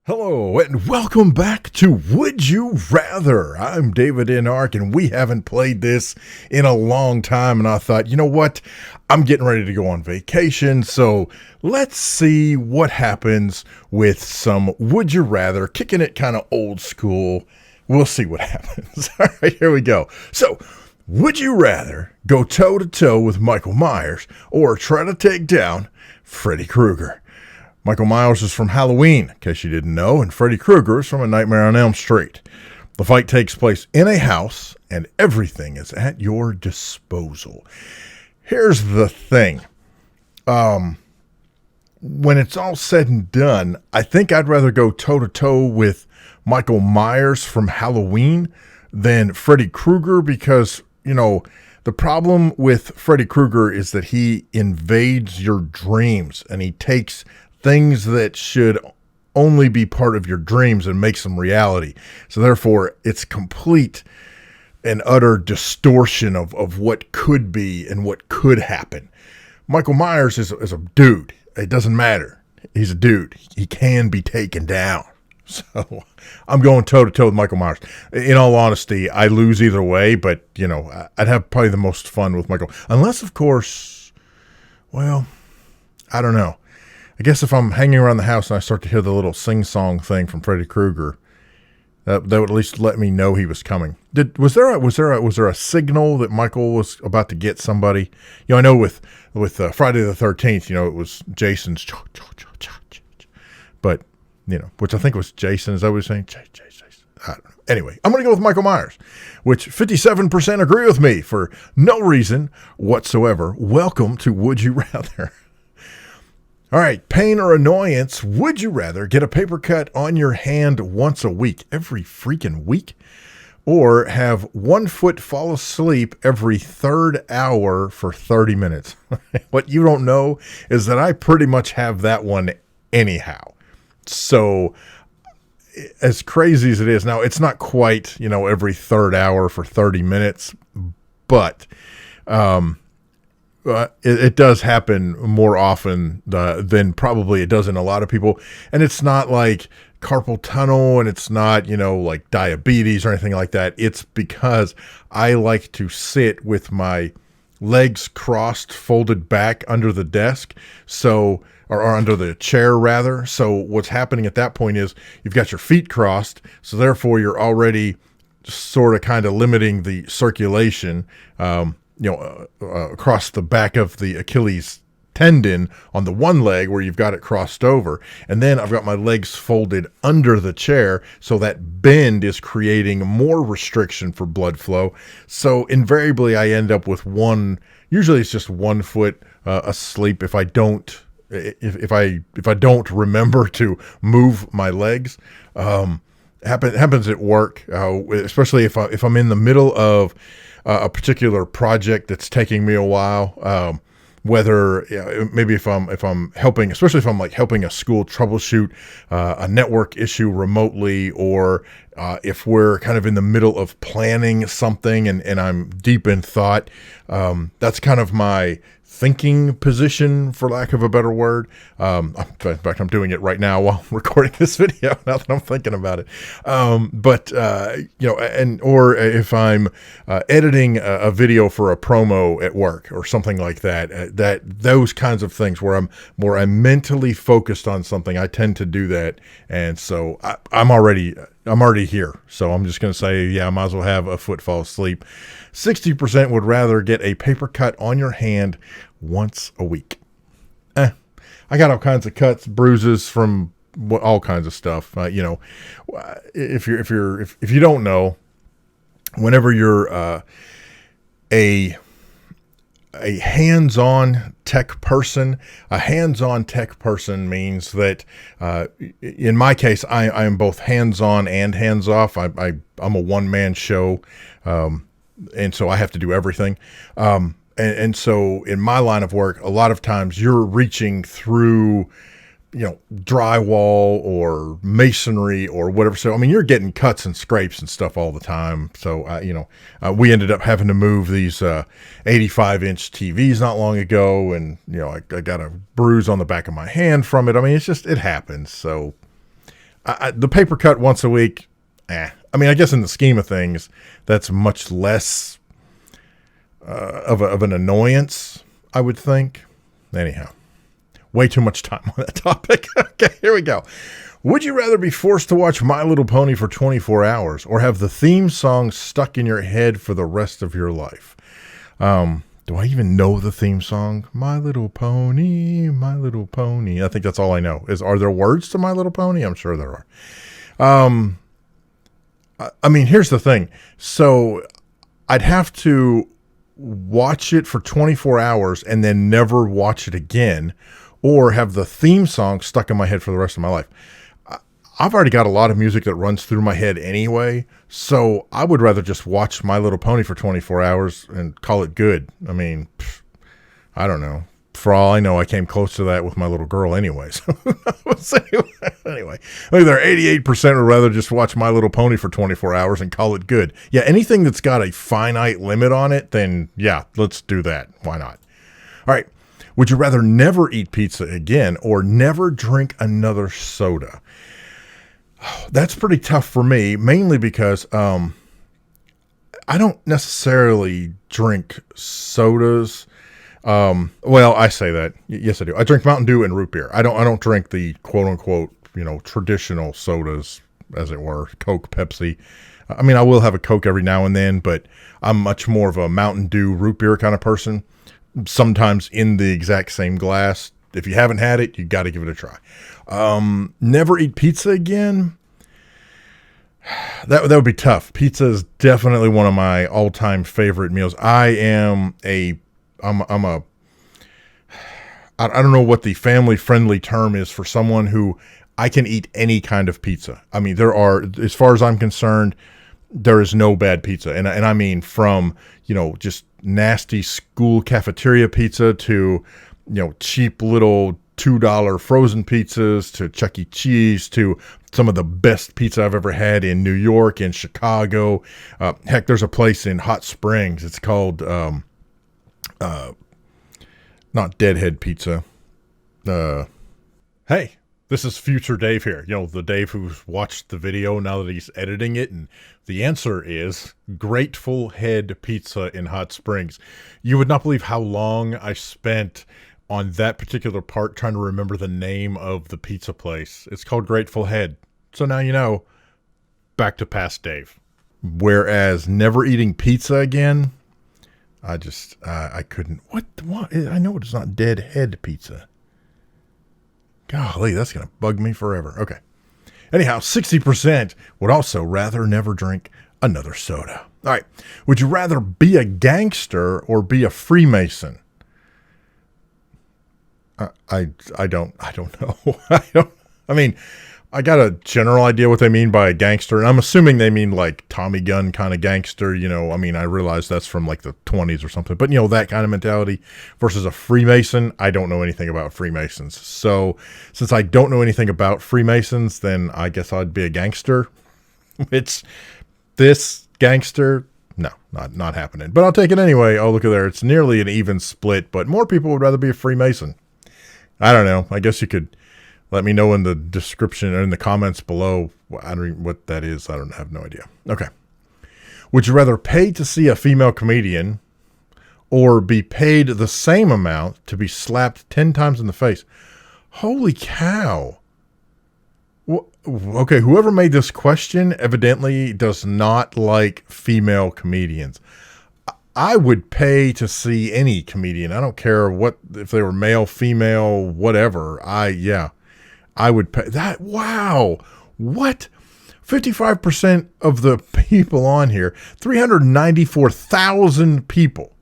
Hello and welcome back to Would You Rather? I'm davidinark and we haven't played this in a long time, and I thought, you know what? I'm getting ready to go on vacation, so let's see what happens with some Would You Rather, kicking it kind of old school. We'll see what happens. All right, here we go. So, would you rather go toe-to-toe with Michael Myers or try to take down Freddy Krueger? Michael Myers is from Halloween, in case you didn't know, and Freddy Krueger is from A Nightmare on Elm Street. The fight takes place in a house, and everything is at your disposal. Here's the thing. When it's all said and done, I think I'd rather go toe-to-toe with Michael Myers from Halloween than Freddy Krueger because, you know, the problem with Freddy Krueger is that he invades your dreams, and he takes things that should only be part of your dreams and makes them reality. So therefore, it's complete and utter distortion of what could be and what could happen. Michael Myers is a dude. It doesn't matter. He's a dude. He can be taken down. So I'm going toe-to-toe with Michael Myers. In all honesty, I lose either way, but, you know, I'd have probably the most fun with Michael. Unless, of course, well, I don't know. I guess if I'm hanging around the house and I start to hear the little sing-song thing from Freddy Krueger, that would at least let me know he was coming. Was there a signal that Michael was about to get somebody? You know, I know with Friday the 13th, you know, it was Jason's, but you know, which I think was Jason. Is that what he's saying? Jason. I don't know. Anyway, I'm going to go with Michael Myers, which 57% agree with me for no reason whatsoever. Welcome to Would You Rather. All right, pain or annoyance, would you rather get a paper cut on your hand once a week, every freaking week, or have 1 foot fall asleep every third hour for 30 minutes? What you don't know is that I pretty much have that one anyhow. So as crazy as it is, now it's not quite, you know, every third hour for 30 minutes, but it does happen more often than probably it does in a lot of people. And it's not like carpal tunnel, and it's not, you know, like diabetes or anything like that. It's because I like to sit with my legs crossed, folded back under the desk. So, or under the chair rather. So what's happening at that point is you've got your feet crossed. So therefore you're already sort of kind of limiting the circulation, across the back of the Achilles tendon on the one leg where you've got it crossed over. And then I've got my legs folded under the chair. So that bend is creating more restriction for blood flow. So invariably I end up with usually it's just 1 foot asleep if I don't remember to move my legs. Happens at work, especially if I'm in the middle of a particular project that's taking me a while, whether maybe if I'm helping, especially if I'm like helping a school troubleshoot a network issue remotely, or if we're kind of in the middle of planning something and I'm deep in thought, that's kind of my thinking position, for lack of a better word. In fact, I'm doing it right now while I'm recording this video, now that I'm thinking about it. Or if I'm editing a video for a promo at work or something like that, those kinds of things where I'm mentally focused on something, I tend to do that. And so I'm already here. So I'm just going to say, yeah, I might as well have a foot fall asleep. 60% would rather get a paper cut on your hand once a week. I got all kinds of cuts, bruises from all kinds of stuff. If you don't know, whenever you're a hands-on tech person, means that, in my case, I am both hands-on and hands-off. I'm a one-man show, and so I have to do everything. And so in my line of work, a lot of times you're reaching through, drywall or masonry or whatever. So, I mean, you're getting cuts and scrapes and stuff all the time. So, we ended up having to move these 85-inch TVs not long ago. And, I got a bruise on the back of my hand from it. I mean, it happens. So The paper cut once a week, I mean, I guess in the scheme of things, that's much less of an annoyance, I would think. Anyhow, way too much time on that topic. Okay, here we go. Would you rather be forced to watch My Little Pony for 24 hours or have the theme song stuck in your head for the rest of your life? Do I even know the theme song? My Little Pony, My Little Pony. I think that's all I know. Are there words to My Little Pony? I'm sure there are. I mean, here's the thing. So I'd have to watch it for 24 hours and then never watch it again, or have the theme song stuck in my head for the rest of my life. I've already got a lot of music that runs through my head anyway, so I would rather just watch My Little Pony for 24 hours and call it good. I mean, I don't know. For all I know, I came close to that with my little girl anyway. So anyway, look there, 88% would rather just watch My Little Pony for 24 hours and call it good. Yeah, anything that's got a finite limit on it, then yeah, let's do that. Why not? All right. Would you rather never eat pizza again or never drink another soda? That's pretty tough for me, mainly because I don't necessarily drink sodas. Well, I say that. Yes, I do. I drink Mountain Dew and root beer. I don't drink the quote unquote, traditional sodas, as it were, Coke, Pepsi. I mean, I will have a Coke every now and then, but I'm much more of a Mountain Dew root beer kind of person. Sometimes in the exact same glass. If you haven't had it, you got to give it a try. Never eat pizza again. That would be tough. Pizza is definitely one of my all-time favorite meals. I don't know what the family-friendly term is for someone who I can eat any kind of pizza. I mean, as far as I'm concerned, there is no bad pizza. And I mean from, just nasty school cafeteria pizza to, cheap little $2 frozen pizzas to Chuck E. Cheese to some of the best pizza I've ever had in New York and Chicago. Heck, there's a place in Hot Springs. It's called, not Deadhead Pizza. Hey, this is future Dave here. The Dave who's watched the video now that he's editing it. And the answer is Grateful Head Pizza in Hot Springs. You would not believe how long I spent on that particular part trying to remember the name of the pizza place. It's called Grateful Head. So now you know. Back to past Dave. Whereas never eating pizza again, I couldn't. What? I know it's not Deadhead Pizza. Golly, that's going to bug me forever. Okay. Anyhow, 60% would also rather never drink another soda. All right. Would you rather be a gangster or be a Freemason? I don't know. I mean, I got a general idea what they mean by a gangster, and I'm assuming they mean like Tommy Gun kind of gangster, I mean, I realize that's from like the 20s or something, but that kind of mentality versus a Freemason. I don't know anything about Freemasons. So since I don't know anything about Freemasons, then I guess I'd be a gangster. It's this gangster. No, not happening, but I'll take it anyway. Oh, look at there. It's nearly an even split, but more people would rather be a Freemason. I don't know. I guess you could let me know in the description or in the comments below. I don't know what that is. I have no idea. Okay. Would you rather pay to see a female comedian or be paid the same amount to be slapped 10 times in the face? Holy cow. Okay, whoever made this question evidently does not like female comedians. I would pay to see any comedian. I don't care if they were male, female, whatever. I would pay that. Wow. What? 55% of the people on here, 394,000 people,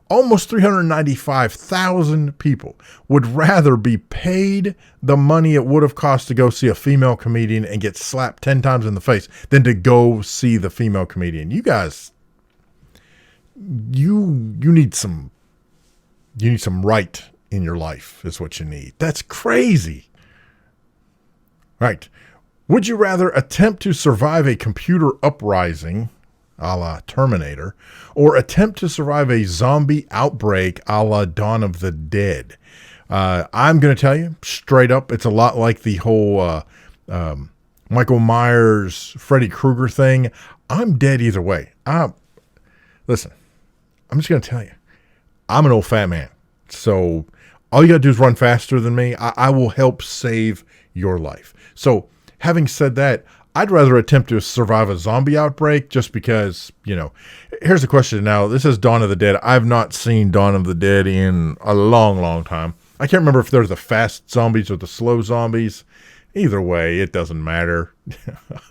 almost 395,000 people would rather be paid the money it would have cost to go see a female comedian and get slapped 10 times in the face than to go see the female comedian. You guys, you need some right in your life is what you need. That's crazy. Right. Would you rather attempt to survive a computer uprising, a la Terminator, or attempt to survive a zombie outbreak, a la Dawn of the Dead? I'm going to tell you straight up, it's a lot like the whole, Michael Myers, Freddy Krueger thing, I'm dead either way. Listen, I'm just going to tell you, I'm an old fat man. So all you got to do is run faster than me. I will help save your life. So having said that, I'd rather attempt to survive a zombie outbreak just because, here's the question now. This is Dawn of the Dead. I've not seen Dawn of the Dead in a long, long time. I can't remember if they're the fast zombies or the slow zombies. Either way, it doesn't matter.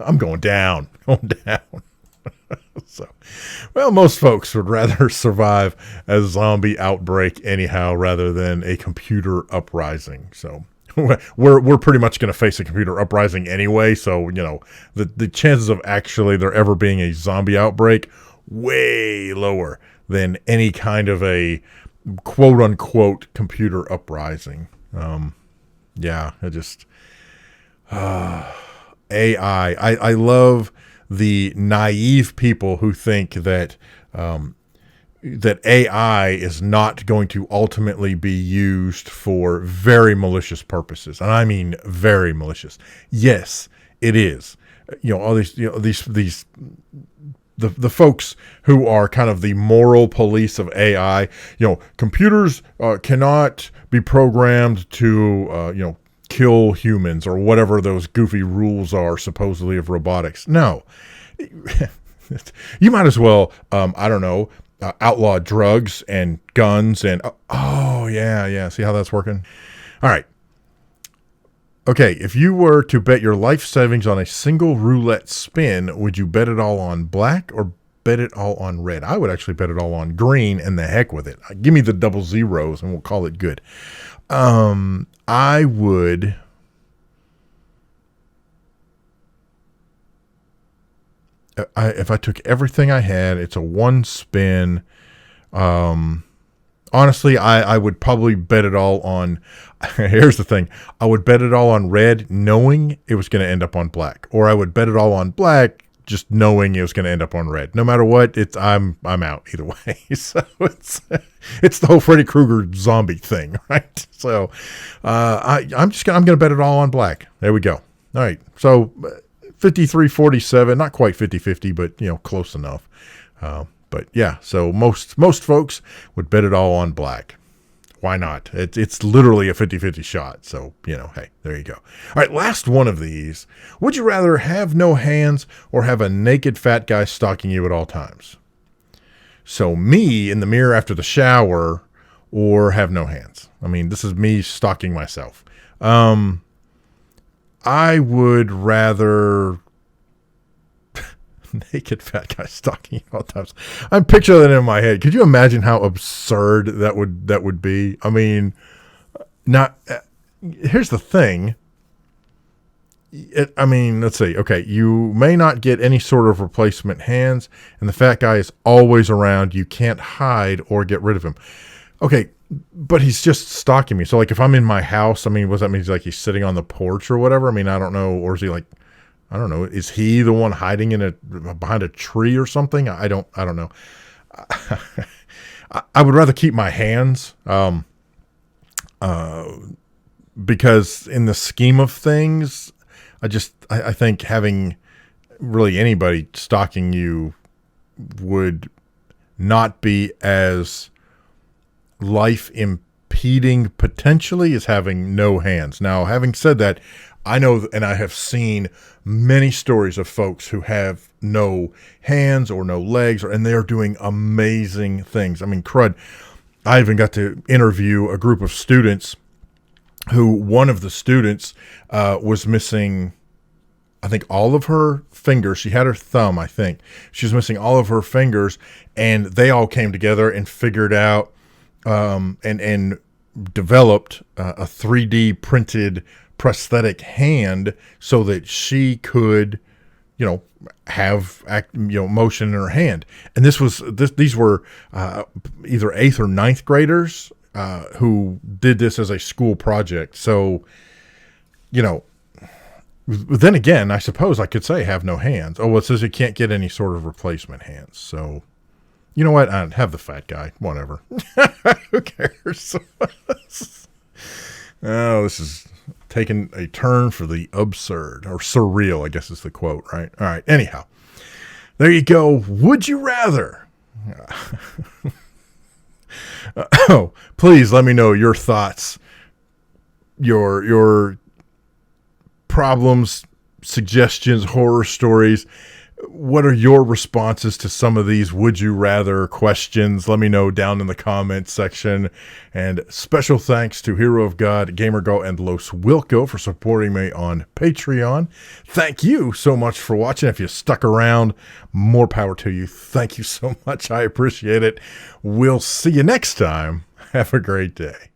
I'm going down. So, well, most folks would rather survive a zombie outbreak anyhow rather than a computer uprising. So we're pretty much going to face a computer uprising anyway. So, the chances of actually there ever being a zombie outbreak way lower than any kind of a quote unquote computer uprising. AI. I love the naive people who think that that AI is not going to ultimately be used for very malicious purposes, and I mean very malicious. Yes, it is. All these the folks who are kind of the moral police of AI. Computers cannot be programmed to kill humans or whatever those goofy rules are supposedly of robotics. No. You might as well, outlaw drugs and guns and, yeah. See how that's working? All right. Okay, if you were to bet your life savings on a single roulette spin, would you bet it all on black or bet it all on red? I would actually bet it all on green and the heck with it. Give me the double zeros and we'll call it good. I would... if I took everything I had, it's a one spin. Honestly, I would probably bet it all on... Here's the thing. I would bet it all on red, knowing it was going to end up on black. Or I would bet it all on black, just knowing it was going to end up on red. No matter what, I'm out either way. So it's the whole Freddy Krueger zombie thing, right? So I'm going to bet it all on black. There we go. All right. So 53-47, not quite 50-50, but close enough. But yeah, so most folks would bet it all on black. Why not? It's literally a 50-50 shot. So, hey, there you go. All right, last one of these. Would you rather have no hands or have a naked fat guy stalking you at all times? So me in the mirror after the shower or have no hands. I mean, this is me stalking myself. I would rather naked fat guy stalking you all times. I'm picturing that in my head. Could you imagine how absurd that would be? I mean, here's the thing. Let's see. Okay, you may not get any sort of replacement hands, and the fat guy is always around. You can't hide or get rid of him. Okay, but he's just stalking me. So, if I'm in my house, what does that mean? He's sitting on the porch or whatever? I don't know. Or is he I don't know. Is he the one hiding behind a tree or something? I don't know. I would rather keep my hands, because in the scheme of things, I think having really anybody stalking you would not be as life impeding potentially as having no hands. Now, having said that, I know and I have seen many stories of folks who have no hands or no legs, and they're doing amazing things. I mean, crud. I even got to interview a group of students who one of the students was missing, I think, all of her fingers. She had her thumb, I think. She was missing all of her fingers, and they all came together and figured out and developed a 3D printed prosthetic hand so that she could, have motion in her hand. And these were either 8th or 9th graders who did this as a school project. So, then again, I suppose I could say have no hands. Oh, well, it says you can't get any sort of replacement hands. So, you know what? I'd have the fat guy. Whatever. Who cares? Oh, this is taking a turn for the absurd, or surreal, I guess is the quote, right? All right. Anyhow, there you go. Would you rather? Oh, please let me know your thoughts, your problems, suggestions, horror stories. What are your responses to some of these would you rather questions? Let me know down in the comments section. And special thanks to Hero of God, GamerGull, and LosWilko for supporting me on Patreon. Thank you so much for watching. If you stuck around, more power to you. Thank you so much. I appreciate it. We'll see you next time. Have a great day.